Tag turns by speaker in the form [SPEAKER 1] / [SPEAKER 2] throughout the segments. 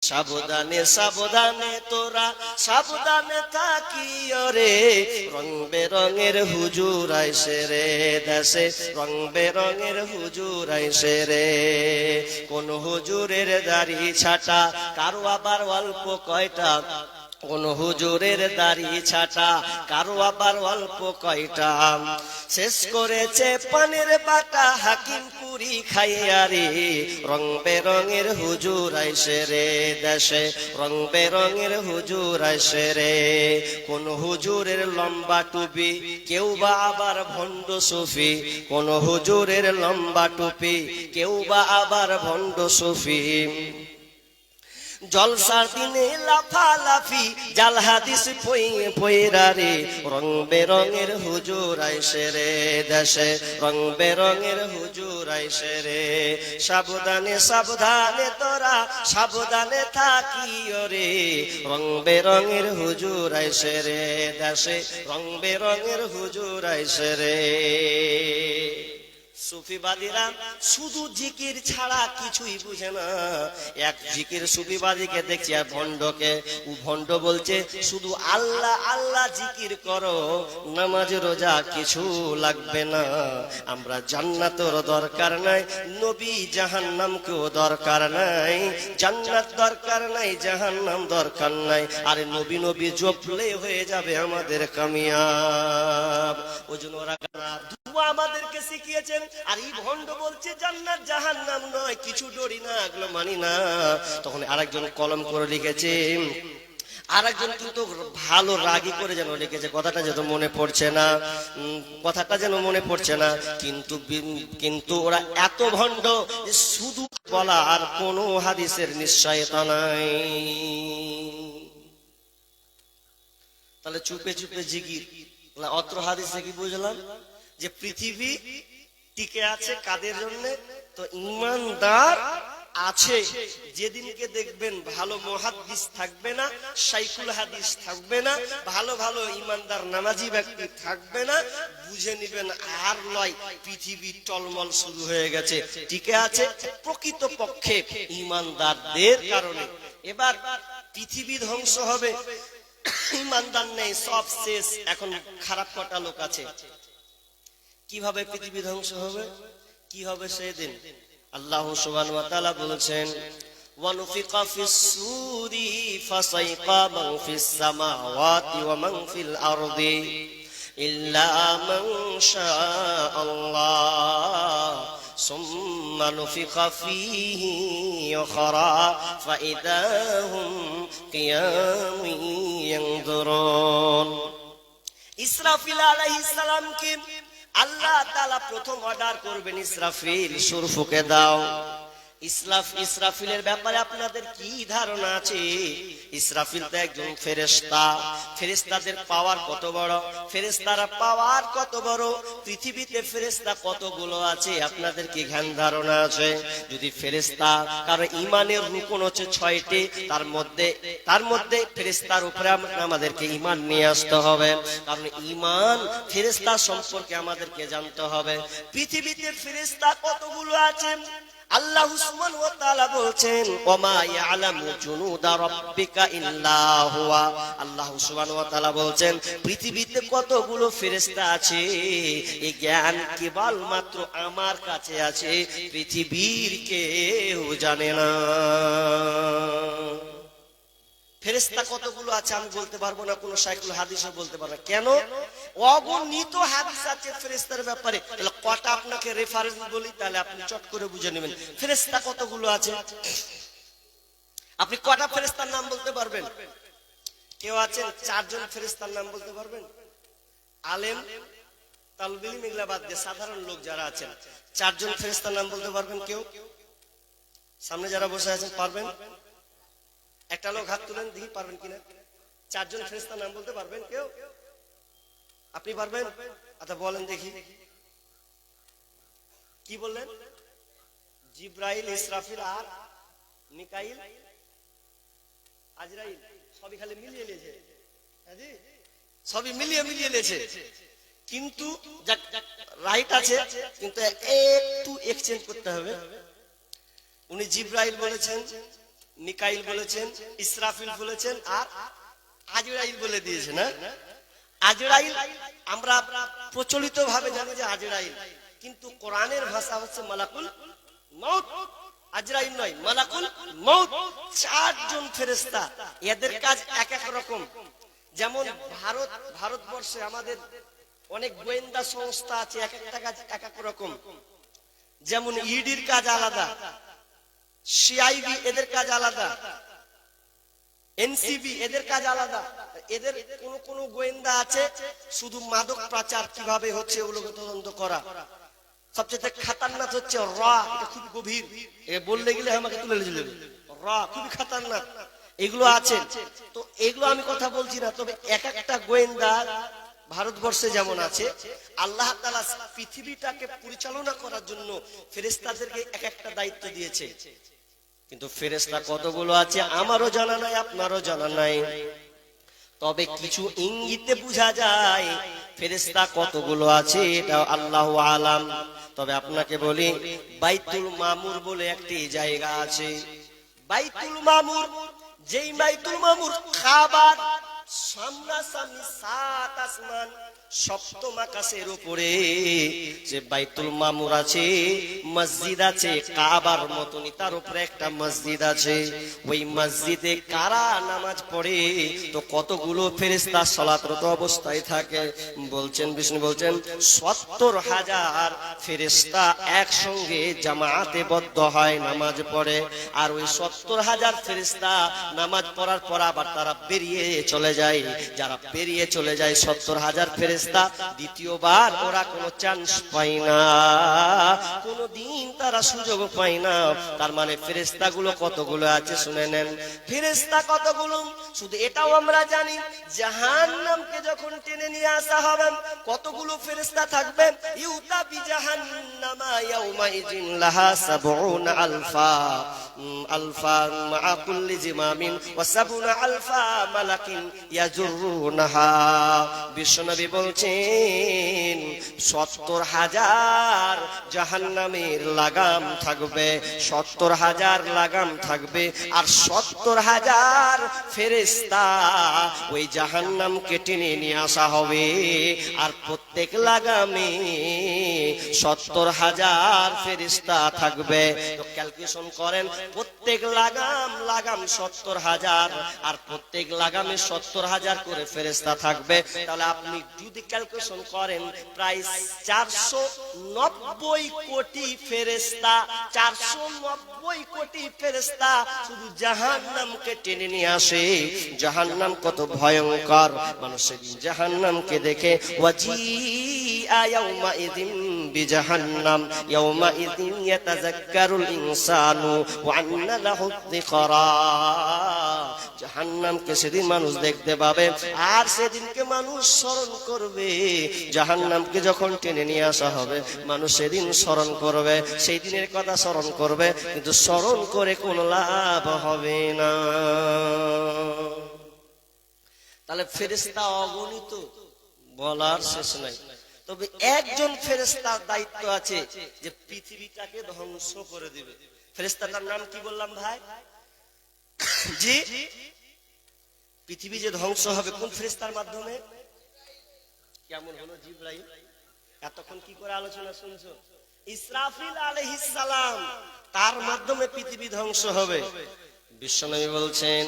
[SPEAKER 1] সাবধানে সাবধানে তোরা সাবধানে থাকিও রে, রং বেরঙের হুজুর আইসে রে দেশে, রং বেরঙের হুজুর আইসে রে। কোন হুজুরের দাড়ি ছাটা, কারো আবার অল্প কয়টা, কোন হুজুরের দাড়ি ছাটা, কারো আবার অল্প কয়টা। শেষ করেছে পানের বাটা হাকিম পুরি খাইয়া রে, রং বেরঙের হুজুর আইসে রে দেশে, রং বেরঙের হুজুর আইসে রে। কোন হুজুরের লম্বা টুপি, কেউ বা আবার ভণ্ড সুফি, কোন হুজুরের লম্বা টুপি, কেউ বা আবার ভণ্ড সুফি। জলসার দিনে লাফালাফি, জাল হাদিস পয়রা রে, রং বেরঙের হুজুর আইসে রে দেশে, রং বেরঙের হুজুর আইসে রে। সাবধানে সাবধানে তোরা সাবধানে থাকিও রে, রং বেরঙের হুজুর আইসে রে দেশে, রং বেরঙের হুজুর আইসে রে। সুফিবাদীরা শুধু জিকির ছাড়া কিছুই বুঝে না। এক জিকির সুফিবাদীকে দেখছি আর ভণ্ডকে, ও ভণ্ড বলছে শুধু আল্লাহ আল্লাহ জিকির করো, নামাজ রোজা কিছু লাগবে না। আমরা জান্নাতের দরকার নাই, নবী জাহান্নামকেও দরকার নাই। জান্নাত দরকার নাই, জাহান্নাম দরকার নাই, আরে নবী নবী জপলে হয়ে যাবে আমাদের কামিয়াব। ওই জন্য ওরা দুয়া আমাদেরকে শিখিয়েছেন। আর এই ভণ্ড বলছে জান্নাত জাহান্নাম নয়, কিছু ডরি না, এগুলো মানি না। তখন আরেকজন কলম করে লিখেছে, আরেকজন কিন্তু ভালো রাগি করে যেন লিখেছে, কথাটা যেন মনে পড়ছে না, কথাটা যেন মনে পড়ছে না। কিন্তু ওরা এত ভণ্ড, শুধু বলা আর কোনো হাদিসের নিশ্চয়তা নাই। তাহলে চুপে চুপে জিকির, অত্র হাদিসে কি বুঝলাম? যে পৃথিবী টিকে আছে কাদের জন্য? তো ঈমানদার আছে। যেদিনকে দেখবেন ভালো মুহাদ্দিস থাকবে না, শাইখুল হাদিস থাকবে না, ভালো ভালো ঈমানদার নামাজি ব্যক্তি থাকবে না, বুঝে নেবেন আর নয়, পৃথিবী টলমল শুরু হয়ে গেছে। টিকে আছে প্রকৃত পক্ষে ঈমানদারদের কারণে। এবার পৃথিবী ধ্বংস হবে, ঈমানদার নেই, সব শেষ। এখন খারাপ কটা লোক আছে। কিভাবে পৃথিবী ধ্বংস হবে, কি হবে সেদিন? আল্লাহ সুবহানাহু ওয়া তাআলা বলেছেন, ওয়া নুফিকা ফিস সূরি ফাসাইকা মান ফিস সামাওয়াতি ওয়া মান ফিল আরদি ইল্লা মান শাআল্লাহ সুম্মা নুফিকা ফীহি উখরা ফাইদা হুম কিয়ামুন ইয়ানজুরুন। ইসরাফিল আলাইহিস সালামকে আল্লাহ তাআলা প্রথম অর্ডার করবেন, ইসরাফিল সুর ফুঁকে দাও। ইসরাফিলের ব্যাপারে আপনাদের কি ধারণা আছে? ইসরাফিল তো একজন ফেরেশতা। ফেরেশতাদের পাওয়ার কত বড়, ফেরেশতারা পাওয়ার কত বড়, পৃথিবীতে ফেরেশতা কতগুলো আছে আপনাদের কি জ্ঞান ধারণা আছে? যদি ফেরেশতা, কারণ ঈমানের রুকন হচ্ছে 6টি, তার মধ্যে ফেরেশতার উপরে আমাদেরকে ঈমান নিয়ে আসতে হবে। কারণ ঈমান ফেরেশতা সম্পর্কে আমাদেরকে জানতে হবে। পৃথিবীতে ফেরেশতা কতগুলো আছে আল্লাহ সুবহানাহু ওয়া তাআলা বলছেন, ওমা ইয়ালামু জুনুদা রাব্বিকা ইল্লা হুয়া। আল্লাহ সুবহানাহু ওয়া তাআলা বলছেন পৃথিবীতে কতগুলো ফেরেশতা আছে এই জ্ঞান কেবলমাত্র আমার কাছে আছে, পৃথিবীর কেউ জানে না। ফেরেশতা কতগুলো আছে আমি বলতে পারবো না, কোন শাইখুল হাদিসও বলতে পারবে না। কেন? অগণিত হাদিস আছে ফেরেশতার ব্যাপারে। তাহলে কটা আপনাকে রেফারেন্স বলি, তাহলে আপনি চট করে বুঝে নেবেন ফেরেশতা কতগুলো আছে। আপনি কটা ফেরেশতার নাম বলতে পারবেন? কেউ আছেন 4 জন ফেরেশতার নাম বলতে পারবেন? আলেম তালবিল এগুলা বাদ দিয়ে সাধারণ লোক যারা আছেন 4 জন ফেরেশতার নাম বলতে পারবেন কেউ? সামনে যারা বসে আছেন পারবেন? একটা লোক হাত তুলেন দেখি পারবেন কিনা। 4 জন ফেরেশতার নাম বলতে পারবেন কেউ? আপনি পারবেন? আচ্ছা বলেন দেখি, কি বললেন? জিব্রাইল, ইসরাফিল আর মিকাইল, আজরাইল, সবই খালি মিলিয়ে নিয়েছে। সবই মিলিয়ে নিয়েছে, কিন্তু রাইট আছে, কিন্তু একটু এক্সচেঞ্জ করতে হবে। উনি জিব্রাইল বলেছেন, মিকাইল বলেছেন, ইসরাফিল বলেছেন, আর আজরাইল বলে দিয়েছে না। আজরাইল আমরা প্রচলিত ভাবে জানি যে আজরাইল, কিন্তু কোরআনের ভাষা হচ্ছে মালাকুল মউত। আজরাইল নয়, মালাকুল মউত। 4 জন ফেরেশতা, এদের কাজ এক এক রকম। যেমন ভারতবর্ষে আমাদের অনেক গোয়েন্দা সংস্থা আছে, এক একটা কাজ এক এক রকম। যেমন ইডির কাজ আলাদা, সিআইবি এদের কাজ আলাদা, এনসিবি এদের কাজ আলাদা। এদের কোন গোয়েন্দা আছে শুধু মাদক পাচার কিভাবে হচ্ছে ওগুলোকে তদন্ত করা। সবচেয়ে খাতারনাক হচ্ছে র, এটা খুব গভীর, বললে গেলে আমাকে তুলে নিয়ে যাবে। র খুবই খাতারনাক, এগুলো আছে। তো এগুলো আমি কথা বলছি না, তবে এক একটা গোয়েন্দা ভারতবর্ষে যেমন আছে, আল্লাহ তাআলা পৃথিবীটাকে পরিচালনা করার জন্য ফেরেশতাদেরকে এক একটা দায়িত্ব দিয়েছে। কিন্তু ফেরেশতা কতগুলো আছে আমারও জানা নাই, আপনারও জানা নাই। তবে কিছু ইঙ্গিতে বোঝা যায় ফেরেশতা কতগুলো আছে, এটা আল্লাহু আলাম। তবে আপনাকে বলি, বাইতুল মামুর বলে একটি জায়গা আছে। বাইতুল মামুর, যেই বাইতুল মামুর কাবার সামনাসামনি 7 আসমান, সপ্তম আকাশের উপরে যে বাইতুল মামুর আছে, মসজিদ আছে কাবার মতনই, তার উপরে একটা মসজিদ আছে। ওই মসজিদে কারা নামাজ পড়ে, তো কতগুলো ফেরেশতা সালাতরত অবস্থায় থাকে। বলছেন বিষ্ণু বলছেন 70,000 ফেরেশতা একসঙ্গে জামাতে বদ্ধ হয়, নামাজ পড়ে। আর ওই 70,000 ফেরেশতা নামাজ পড়ার পর আবার তারা বেরিয়ে চলে যায়। যারা বেরিয়ে চলে যায় 70,000 ফেরেশতা, দ্বিতীয়বার ওরা কোনো চান্স পায় না, কোনদিন তারা সুযোগ পায় না। তার মানে ফেরেশতা গুলো কতগুলো আছে শুনে নেন। ফেরেশতা কতগুলো শুধু এটাও আমরা জানি, জাহান্নামকে যখন টেনে নিয়ে আসা হবে কতগুলো ফেরেশতা থাকবে। ইউতা বিজাহান্নামা ইয়াউমাইজিন লাহা 70 আলফা মা কুল্লি জিমামিন ওয়া 70 আলফা মালাকিন ইয়াজুরুনাহা। বিশ্বনবী বলছেন 70,000 জাহান্নামের লাগাম থাকবে, 70,000 লাগাম থাকবে। আর 70,000 ফেরেশতা ওই জাহান্নামকে টেনে নিয়ে আসা হবে। আর প্রত্যেক লাগামে 70,000 ফেরেশতা থাকবে। তো ক্যালকুলেশন করেন, প্রত্যেক লাগাম 70,000, আর প্রত্যেক লাগামে 70,000 করে ফেরেশতা থাকবে। তাহলে আপনি যদি ক্যালকুলেশন করেন, প্রায় 490 কোটি ফেরেশতা, 490 কোটি ফেরেশতা শুধু জাহান্নামকে টেনে নিয়ে আসে। জাহান্নাম কত ভয়ঙ্কর, মানুষের জাহান্নামকে দেখে ওয়াজিআ ইয়াউমাইযিন বিজাহান্নাম ইয়াউমাইযিন ইয়াতাযাক্কারুল ইনসানু ওয়া আন্না লাহু যিকরা। জাহান্নামকে সেদিন মানুষ দেখতে পাবে, আর সেদিনকে মানুষ স্মরণ করবে। জাহান্নামকে যখন টেনে নিয়ে আসা হবে, মানুষ সেদিন স্মরণ করবে, সেই দিনের কথা স্মরণ করবে, কিন্তু স্মরণ করে কোনো লাভ হবে না। তাহলে ফেরেশতা অগণিত, বলার শেষ নাই। তবে একজন ফেরেশতার দায়িত্ব আছে যে পৃথিবীটাকে ধ্বংস করে দিবে। ফেরেশতাটার নাম কি বললাম ভাই? জি, পৃথিবী যে ধ্বংস হবে কোন ফেরেশতার মাধ্যমে? কেমন হলো জিবরাইল? এতক্ষণ কি করে আলোচনা শুনছো? ইসরাফিল আলাইহিস সালাম, তার মাধ্যমে পৃথিবী ধ্বংস হবে। বিশ্বনবী বলছেন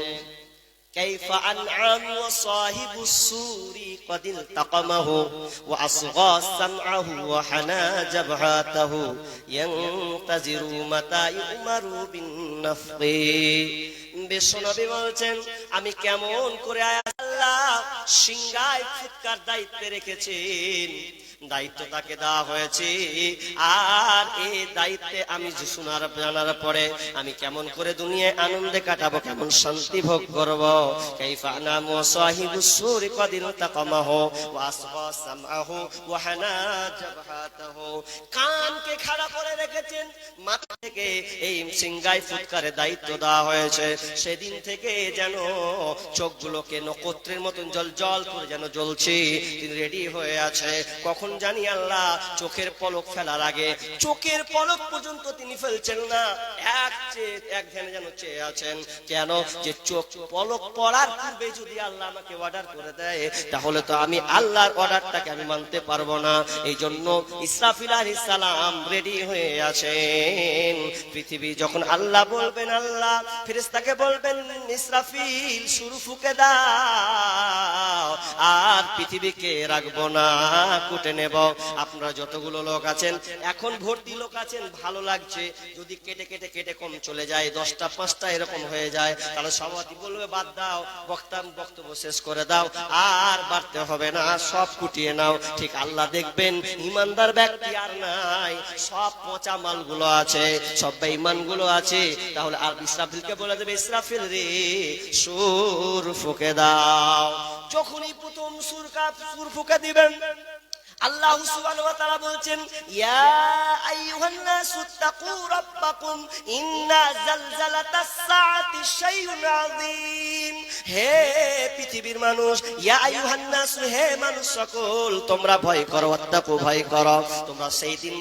[SPEAKER 1] কাইফা আনআম ওয়া সাহিবুস সুরি قد التقمه وأصغى سمعه وحنى جبهته ينتظر متى يؤمر بالنفخ। বিশ্বনবী বলছেন আমি কেমন করে আল্লাহ সিংহায় ফুৎকার দায়িত্বে রেখেছেন, দায়িত্ব তাকে দেওয়া হয়েছে। আর এই দায়িত্বে আমি শোনার জানার পরে আমি কেমন করে দুনিয়ায় আনন্দে কাটাবো, কেমন শান্তি ভোগ করবো। কাইফা নামু সাহিবুস সুরি قد التقمه وأصغى سمعه وحنى جبهته। কানকে খাড়া করে রেখেছেন, মাথা থেকে এই সিংহায় ফুৎকারের দায়িত্ব দেওয়া হয়েছে। সেদিন থেকে যেন চোখগুলোকে নক্ষত্রের মতন জল জল করে যেন জ্বলছে, তিনি রেডি হয়ে আছে। কখন জানি আল্লাহ চোখের পলক ফেলার আগে, চোখের পলক পর্যন্ত তিনি ফেলছেন না, এক ধ্যানে যেন চেয়ে আছেন। কেন? যে চোখ পলক পড়ার পূর্বে যদি আল্লাহ আমাকে অর্ডার করে দেয়, তাহলে তো আমি আল্লাহর অর্ডারটাকে আমি মানতে পারবো না। এই জন্য ইসরাফিল আলাইহিস সালাম রেডি হয়ে আছেন। পৃথিবী যখন আল্লাহ বলবেন, আল্লাহ ফেরেশতাকে বলবেন ইসরাফিল সুর ফুঁকে দাও, আর পৃথিবীকে রাখবো না, কুটে নেব। আপনারা যতগুলো লোক আছেন, এখন ভর্তি লোক আছেন, ভালো লাগছে, যদি কেটে কেটে কেটে কম চলে যায়, 10টা 5টা এরকম হয়ে যায়, তাহলে সভাপতি বলবে বাদ দাও, বক্তব্য শেষ করে দাও, আর বাড়তে হবে না, সব কুটিয়ে নাও। ঠিক আল্লাহ দেখবেন ইমানদার ব্যক্তি আর নাই, সব পচা মালগুলো আছে, সব বেঈমানগুলো আছে। তাহলে আর ইসরাফিলকে বলে দেবে, ইসরাফিল রে সুর ফুঁকে দাও। যখনই প্রথম সুর ফুঁকে দিবেন, আল্লাহ সুবহানাহু ওয়া তাআলা বলছেন, ইয়া আইয়ুহান নাসু তাকু রাব্বাকুম ইন্না জালজালাতাস সাআতি শাইউন আযীম। হে পৃথিবীর মানুষ, ইয়া আইয়ুহান নাসু, হে মানুষ সকল, তোমরা ভয় করো, ওয়াত্তাকু, ভয় করো, তোমরা সেই দিন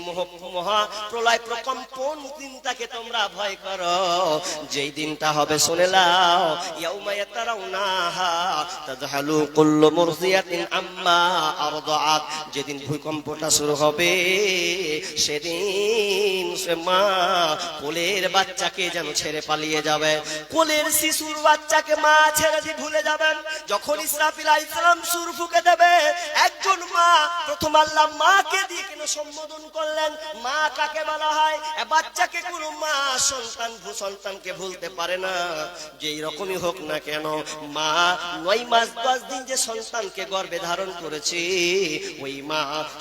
[SPEAKER 1] মহা প্রলয় প্রকম্পন দিনটাকে তোমরা ভয় করো, যেই দিনটা হবে শুনে নাও, ইয়াউমা ইয়াতারাউনাহা তাযহালু কুল্লু মুরদিয়াতিন আম্মা আরদাআত। যেদিন ভূমিকম্পটা শুরু হবে, সেদিন সে মা কোলের বাচ্চাকে যেন ছেড়ে পালিয়ে যাবে, কোলের শিশুর বাচ্চাকে মা ছেড়ে দিয়ে ভুলে যাবেন। যখন ইসরাফিল আলাইহিস সালাম সুর ফুঁকে দেবে, একজন মা, প্রথম আল্লাহ মাকে দিয়ে কেন সম্বোধন করলেন? মা কাকে বলা হয়? বাচ্চাকে কোনো মা সন্তানকে ভুলতে পারে না, যেই রকমই হোক না কেন। মা 9 মাস 10 দিন যে সন্তানকে গর্ভে ধারণ করেছে, ওই মা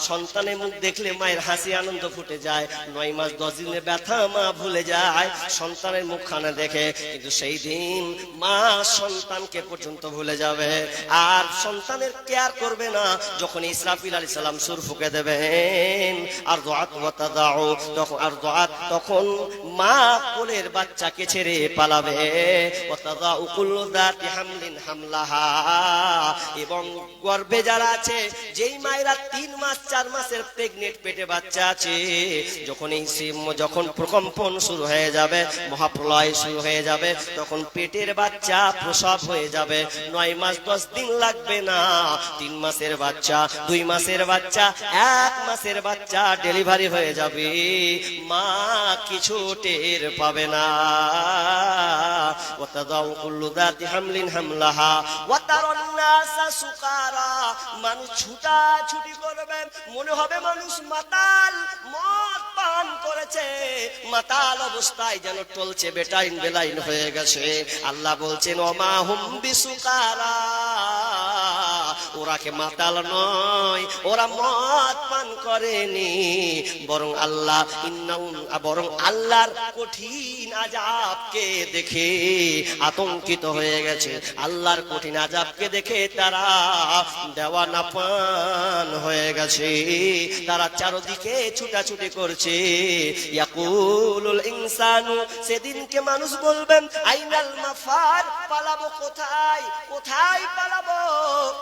[SPEAKER 1] সন্তানের মুখ দেখলে মায়ের হাসি আনন্দ ফুটে যায়, 9 মাস 10 দিনের ব্যথা মা ভুলে যায় সন্তানের মুখখানা দেখে। কিন্তু সেই দিন মা সন্তানকে পর্যন্ত ভুলে যাবে, আর সন্তানের কেয়ার করবে না। যখন ইসরাফিল আলাইহিস সালাম সুর ফুঁকে দেবেন, আর দুআত ওয়া তাদাউ, তখন মা কোলের বাচ্চাকে ছেড়ে পালাবে, ওয়া তাদাউ কুল্লু যাতি হামলিন হামলাহা। এবং গর্ভে যারা আছে, যেই মায়েরা 3 মাস 4 মাসের প্রেগনেন্ট, পেটে বাচ্চা আছে, যখন প্রকম্পন শুরু হয়ে যাবে, মহাপ্রলয় শুরু হয়ে যাবে, তখন পেটের বাচ্চা প্রসব হয়ে যাবে। 9 মাস 10 দিন লাগবে না, 3 মাসের বাচ্চা, 2 মাসের বাচ্চা, 1 মাসের বাচ্চা ডেলিভারি হয়ে যাবে, মা কিছু টের পাবে না। ওয়াতাদাউ কুল্লু যাতি হামলিন হামলাহা ওয়া তারান নাসা সুকারা। মানুষ ছুটাছুটি করবে, মনে হবে মানুষ মাতাল, মদ পান করেছে, মাতাল অবস্থায় যেন টলছে, বেটাইন বেলাইন হয়ে গেছে। আল্লাহ বলছেন, ওমা হুম বিসুকারা, ওরা কে মাতাল নয়, ওরা মদ পান করেনি, বরং আল্লাহর কঠিন আযাবকে দেখে আতঙ্কিত হয়ে গেছে। আল্লাহর কঠিন আযাবকে দেখে তারা দেওয়ানা পান হয়ে গেছে, তারা চারদিকে ছুটাছুটি করছে। ইয়াকুলুল ইনসানু, সেদিনকে মানুষ বলবেন, আইনাল মাফার, পালাবো কোথায়, কোথায় পালাবো?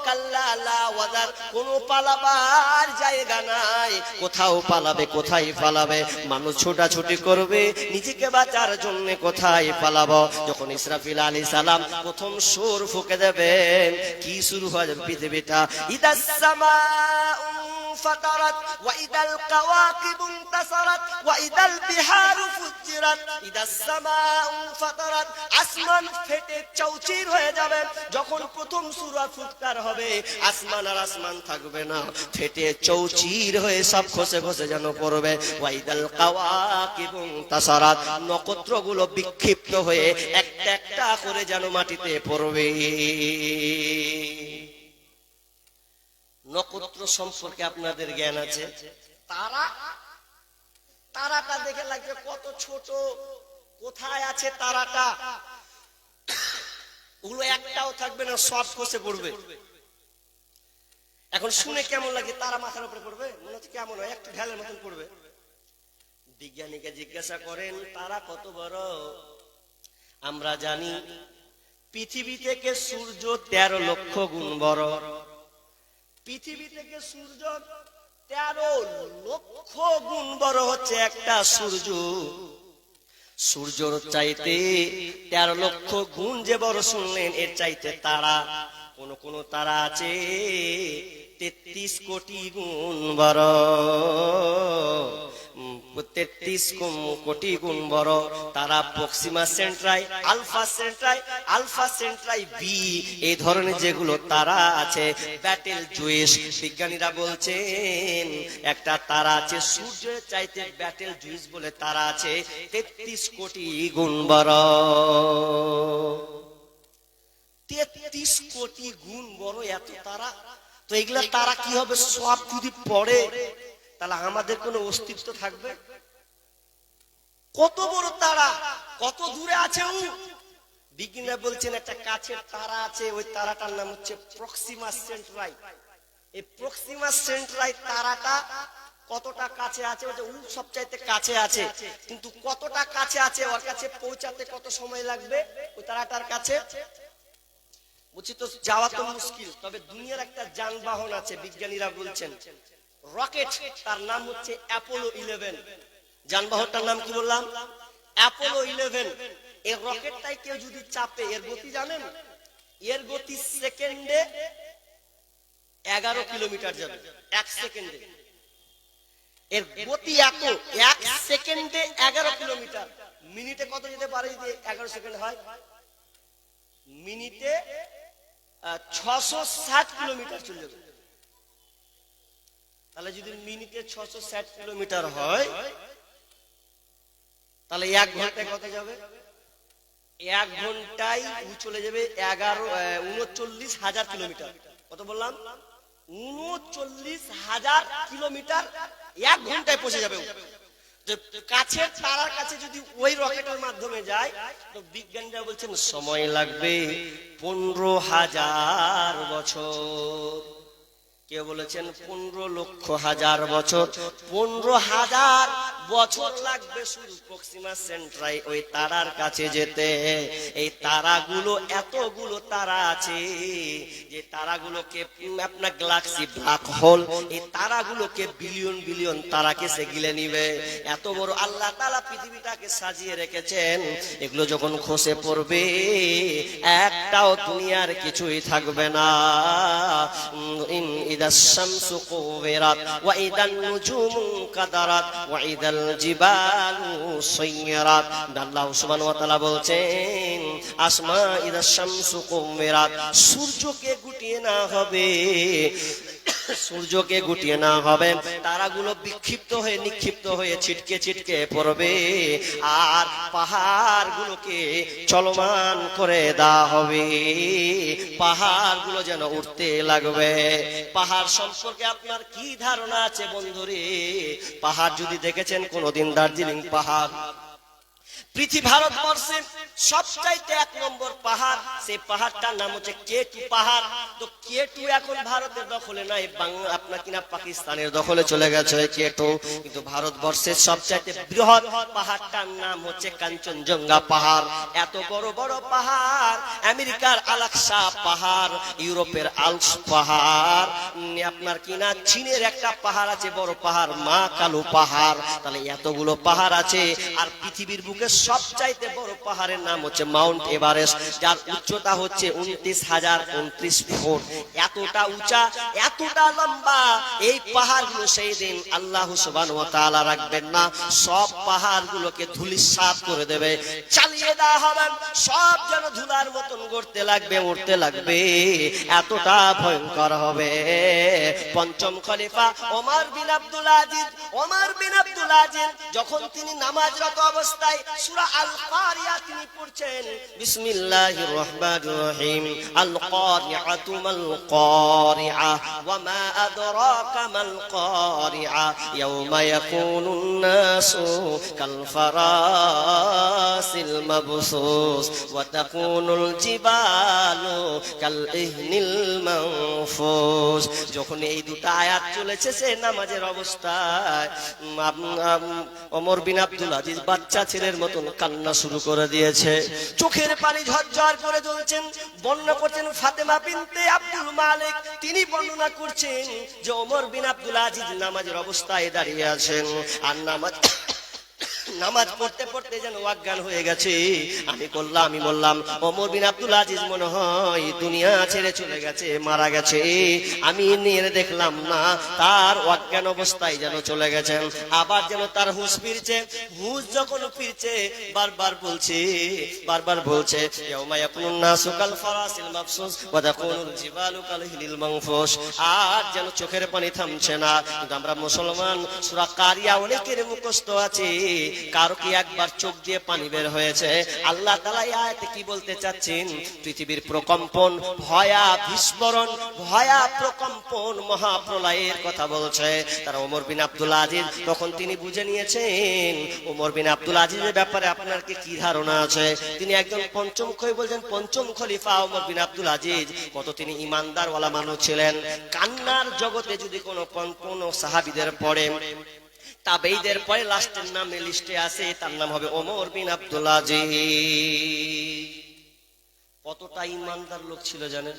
[SPEAKER 1] কাল্লা লা ওয়াজার, কোনো পালাবার জায়গা নাই, কোথাও পালাবে, কোথায় পালাবে? মানুষ ছোটাছুটি করবে নিজেকে বাঁচার জন্য, কোথায় পালাবো? যখন ইসরাফিল আলাইহিস সালাম প্রথম সুর ফুঁকে দেবেন, কি শুরু হয় পৃথিবীটা? ইদাস সামাউ ফাতারাত ওয়া ইদাল কাওয়াকিবু ইনতাসারাত ওয়া ইদাল বিহারু ফুজ্জিরাত। ইদাস সামাউ ফাতারাত, আসমান ফেটে চৌচির হয়ে যাবে। যখন প্রথম সূরা ফুৎকার হবে, আসমান আর আসমান থাকবে না, ফেটে চৌচির হয়ে সব খসে খসে যেন পড়বে। ওয়া ইদাল কাওয়াকিবু ইনতাসারাত, নক্ষত্রগুলো বিক্ষিপ্ত হয়ে একটা একটা করে যেন মাটিতে পড়বে। নক্ষত্র সম্পর্কে আপনাদের জ্ঞান আছে? তারাটা দেখে লাগবে কত ছোট, কোথায় আছে তারাটা? ওগুলো একটাও থাকবে না, সব খসে পড়বে। এখন শুনে কেমন লাগে? তারা মাথার উপরে পড়বে, মনে হচ্ছে কেমন হয়, একটু ঢেলের মতন পড়বে। বিজ্ঞানীকে জিজ্ঞাসা করেন তারা কত বড়? আমরা জানি পৃথিবী থেকে সূর্য 13 লক্ষ গুণ বড়। পৃথিবী থেকে সূর্য 13 লক্ষ গুণ বড় হচ্ছে একটা সূর্য। সূর্যর চাইতে 13 লক্ষ গুণ যে বড়, শুনলেন, এর চাইতে তারা, কোন তারা আছে 33 কোটি গুণ বড়। 33 কোটি গুণ বড় তারা Proxima Centauri, Alpha Centauri, Alpha Centauri B, এই ধরনের যেগুলো তারা আছে। ব্যাটেল জুইস বিজ্ঞানীরা বলছেন একটা তারা আছে সূর্যের চাইতে, ব্যাটেল জুইস বলে তারা আছে 33 কোটি গুণ বড়। 33 কোটি গুণ বড় এত তারা। তো এগুলা তারা কি হবে? সব যদি পড়ে তাহলে আমাদের কোনো অস্তিত্ব থাকবে? কত বড় তারা, কত দূরে আছে ও? বিজ্ঞানীরা বলছেন একটা কাছের তারা আছে, ওই তারাটার নাম হচ্ছে প্রক্সিমা সেন্ট্রাই। এই প্রক্সিমা সেন্ট্রাই তারাটা কতটা কাছে আছে? ওটা ও সবচাইতে কাছে আছে, কিন্তু কতটা কাছে আছে, ওর কাছে পৌঁছাতে কত সময় লাগবে ওই তারাটার কাছে? বুঝছি তো, যাওয়া তো মুশকিল। তবে দুনিয়ার একটা যানবাহন আছে, বিজ্ঞানীরা বলছেন রকেট, তার নাম হচ্ছে অ্যাপোলো 11। যানবাহনটার নাম কি বললাম? অ্যাপোলো 11। এই রকেটটাই কেউ যদি চাপে, এর গতি জানেন? এর গতি সেকেন্ডে 11 কিলোমিটার যাবে, 1 সেকেন্ডে। এর গতি এত, 1 সেকেন্ডে 11 কিলোমিটার। মিনিটে কত যেতে পারে যদি 11 সেকেন্ড হয়? মিনিটে 660 কিলোমিটার চলে যাবে। তাহলে যদি মিনিটে 660 কিলোমিটার হয়, তাহলে 1 ঘন্টায় কত যাবে? 1 ঘন্টায় চলে যাবে 39,000 কিলোমিটার। কত বললাম? 39,000 কিলোমিটার 1 ঘন্টায় পৌঁছে যাবে। কাছের তারার কাছে যদি ওই রকেটের মাধ্যমে যায়, তো বিজ্ঞানীরা বলছেন সময় লাগবে 15,000 বছর। কে বলেছেন 15,00,000 বছর? 15,000 বছর লাগবে শুধু প্রক্সিমা সেন্ট্রাই ওই তারার কাছে যেতে। এই তারাগুলো, এতগুলো তারা আছে যে তারাগুলোকে আপনার গ্যালাক্সি, ব্ল্যাক হোল, এই তারাগুলোকে বিলিয়ন বিলিয়ন তারাকে সে গিলে নিবে। এত বড় আল্লাহ তাআলা পৃথিবীটাকে সাজিয়ে রেখেছেন। এগুলো যখন খসে পড়বে, একটাও দুনিয়ার কিছুই থাকবে না। إذا الشمس كورت وإذا النجوم انكدرت وإذا الجبال سيرت। আল্লাহ সুবহানাহু ওয়া তাআলা বলছেন আসমা ইদা শামসু কুমিরাত, সূর্যকে গুটিয়ে না হবে, সূর্যকে গুটিয়ে না হবে, তারাগুলো বিক্ষিপ্ত হয়ে নিক্ষিপ্ত হয়ে ছিটকে ছিটকে পড়বে, আর পাহাড়গুলোকে চলমান করে দেওয়া হবে। পাহাড়গুলো যেন উঠতে লাগবে। পাহাড় সম্পর্কে আপনার কি ধারণা আছে বন্ধুরে? পাহাড় যদি দেখেছেন কোনদিন, দার্জিলিং পাহাড় পৃথিবী ভারতবর্ষে সবচাইতে 1 নম্বর পাহাড়। সেই পাহাড়টার নাম হচ্ছে কেটু পাহাড়। তো কেটু এখন ভারতের দখলে নাই, আপনার কিনা পাকিস্তানের দখলে চলে গেছে কেটু। কিন্তু ভারতবর্ষের সবচাইতে বৃহৎ পাহাড়টার নাম হচ্ছে কাঞ্চনজঙ্ঘা পাহাড়। এত বড় বড় পাহাড়, আমেরিকার আলাস্কা পাহাড়, ইউরোপের আল্পস পাহাড়, আপনার কিনা চীনের একটা পাহাড় আছে বড় পাহাড়, মা কালু পাহাড়। তাহলে এতগুলো পাহাড় আছে। আর পৃথিবীর বুকে সবচাইতে বড় পাহাড়ের নাম হচ্ছে মাউন্ট এভারেস্ট, যার উচ্চতা হচ্ছে 29,029 ফুট। এতটা উঁচা, এতটা লম্বা এই পাহাড়গুলো সেই দিন আল্লাহ সুবহানাহু ওয়া তাআলা রাখবেন না, সব পাহাড়গুলোকে ধূলিসাৎ করে দেবে, চালিয়ে দেওয়া হবে, সব যেন ধুলার মতন গড়তে লাগবে, উঠতে লাগবে। এতটা ভয়ঙ্কর হবে। পঞ্চম খলিফা ওমর বিন আব্দুল আজিজ, ওমর বিন আব্দুল আজিজ যখন তিনি নামাজরত অবস্থায় সূরা আল কারিয়া তিনি পড়ছেন, বিসমিল্লাহির রহমানির রহিম, আল কারিআতু মাল কারিআ ওয়া মা আদরাকা মাল কারিআ ইয়াওমা ইয়াকুনুন নাসু কাল ফারাসিল মাবসুস ওয়া তাকুনুল জিবালু কাল ইহনিল মানফুস। যখন এই দুটো আয়াত চলেছে সে নামাজের অবস্থায়, ওমর বিন আব্দুল আজিজ বাচ্চা ছেলের মতন কান্না শুরু করে দিয়েছে, চোখের পানি ঝরঝর করে জ্বলছেন। বর্ণনা করছেন ফাতেমা বিনতে আব্দুল মালিক তিনি বর্ণনা করছেন যে ওমর বিন আব্দুল আজিজ নামাজের অবস্থায় দাঁড়িয়ে আছেন, আর নামাজ পড়তে পড়তে যেন অজ্ঞান হয়ে গেছে। আমি বললাম ওমর বিন আব্দুল আজিজ মনে হয় দুনিয়া ছেড়ে চলে গেছে, মারা গেছে। আমি নিয়ে দেখলাম না, তার অজ্ঞান অবস্থায় যেন চলে গেছেন। আবার যেন তার হুঁশ ফিরছে। হুঁশ যখন ফিরছে বারবার বলছে ইয়াউমা ইয়াকুনুন নাসু কাল ফারাসিল মাবসুস ওয়া তাকুনুল জিবালু কাল হিলিল মানফুস। আর যেন চোখের পানি থামছে না। কিন্তু আমরা মুসলমান, সূরা কারিয়া অনেকের মুখস্থ আছে, কারো কি একবার চোখ দিয়ে পানি বের হয়েছে? আল্লাহ তাআলা এই আয়াতে কি বলতে চাচ্ছেন? পৃথিবীর প্রকম্পন, ভয়া বিস্ফোরণ, ভয়া প্রকম্পন, মহাপ্রলয়ের কথা বলছে। তারা ওমর বিন আব্দুল আজিজ তখন তিনি বুঝে নিয়েছেন। ওমর বিন আব্দুল আজিজের ব্যাপারে আপনার কি ধারণা আছে? তিনি একজন পঞ্চম খলিফা ওমর বিন আব্দুল আজিজ। কত তিনি ইমানদার ওয়ালা মানুষ ছিলেন। কান্নার জগতে যদি কোনো সাহাবীদের পড়ে, তাবেঈদের পরে লাস্টের নামে লিস্টে আছে, তার নাম হবে ওমর বিন আব্দুল আজিজ। কতটা ইমানদার লোক ছিল জানেন?